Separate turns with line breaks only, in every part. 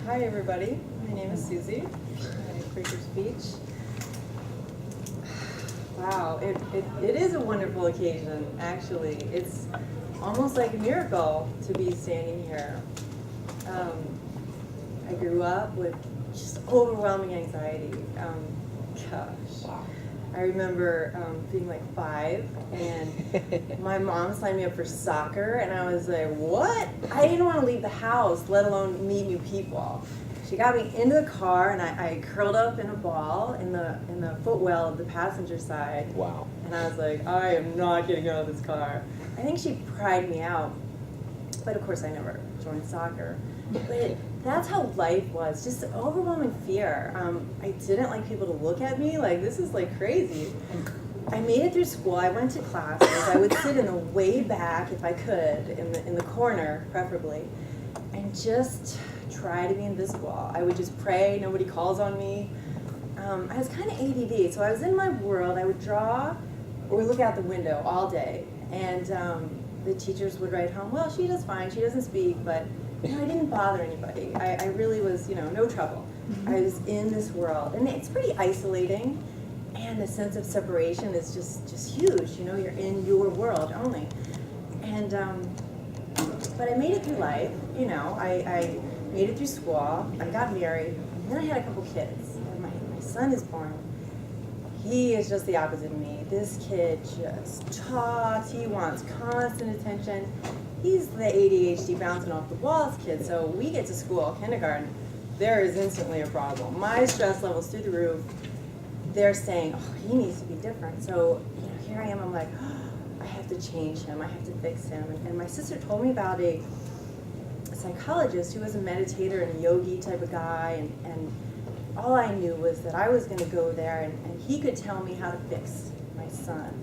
Hi everybody, my name is Suzy. I'm Suzy Speech. Wow, it is a wonderful occasion, actually. It's almost like a miracle to be standing here. I grew up with just overwhelming anxiety. Gosh. I remember being like 5, and my mom signed me up for soccer, and I was like, what? I didn't want to leave the house, let alone meet new people. She got me into the car, and I curled up in a ball in the footwell of the passenger side.
Wow.
And I was like, I am not getting out of this car. I think she pried me out, but of course I never joined soccer. But that's how life was, just overwhelming fear. I didn't like people to look at me, like this is like crazy. I made it through school, I went to classes, I would sit in the way back if I could, in the corner preferably, and just try to be invisible. I would just pray, nobody calls on me. I was kind of ADD, so I was in my world, I would draw or look out the window all day, and the teachers would write home, well, she does fine, she doesn't speak, but I didn't bother anybody. I really was, no trouble. I was in this world, and it's pretty isolating, and the sense of separation is just huge. You're in your world only. And but I made it through life. I made it through school. I got married, and then I had a couple kids. And my son is born. He is just the opposite of me. This kid just talks. He wants constant attention. He's the ADHD bouncing off the walls kid, so we get to school, kindergarten, there is instantly a problem. My stress level's through the roof. They're saying, oh, he needs to be different. So here I am, I'm like, oh, I have to change him, I have to fix him. And my sister told me about a psychologist who was a meditator and a yogi type of guy, and all I knew was that I was gonna go there and he could tell me how to fix my son.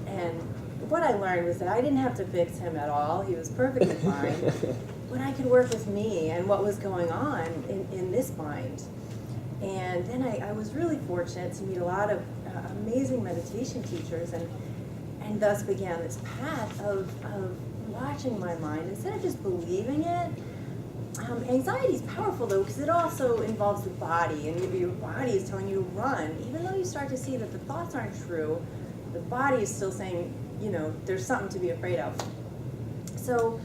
And what I learned was that I didn't have to fix him at all. He was perfectly fine. But I could work with me and what was going on in this mind. And then I was really fortunate to meet a lot of amazing meditation teachers, and thus began this path of watching my mind instead of just believing it. Anxiety is powerful though, because it also involves the body, and your body is telling you to run. Even though you start to see that the thoughts aren't true, the body is still saying, there's something to be afraid of. So,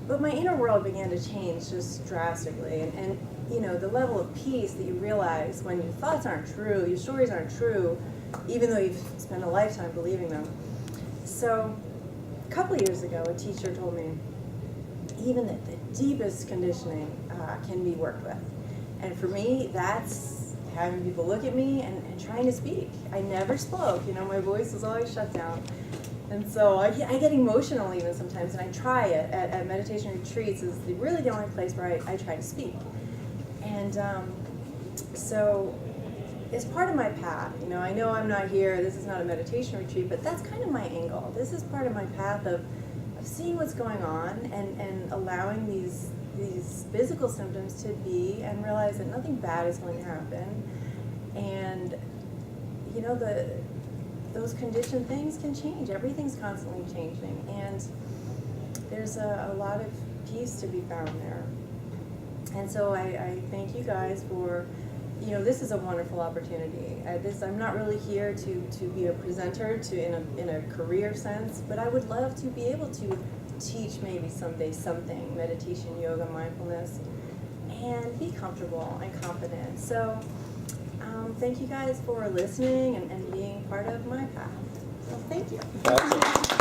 but my inner world began to change just drastically, and the level of peace that you realize when your thoughts aren't true, your stories aren't true, even though you've spent a lifetime believing them. So, a couple years ago, a teacher told me, even the deepest conditioning can be worked with. And for me, that's having people look at me and trying to speak. I never spoke, my voice was always shut down. And so I get emotional even sometimes, and I try it at meditation retreats. Is really the only place where I try to speak. And so it's part of my path. I know I'm not here, this is not a meditation retreat, but that's kind of my angle. This is part of my path of seeing what's going on and allowing these physical symptoms to be, and realize that nothing bad is going to happen. And those conditioned things can change. Everything's constantly changing, and there's a lot of peace to be found there. And so I thank you guys for, this is a wonderful opportunity. I'm not really here to be a presenter in a career sense, but I would love to be able to teach maybe someday something, meditation, yoga, mindfulness, and be comfortable and confident. So thank you guys for listening and being part of my path. So thank you.
Awesome.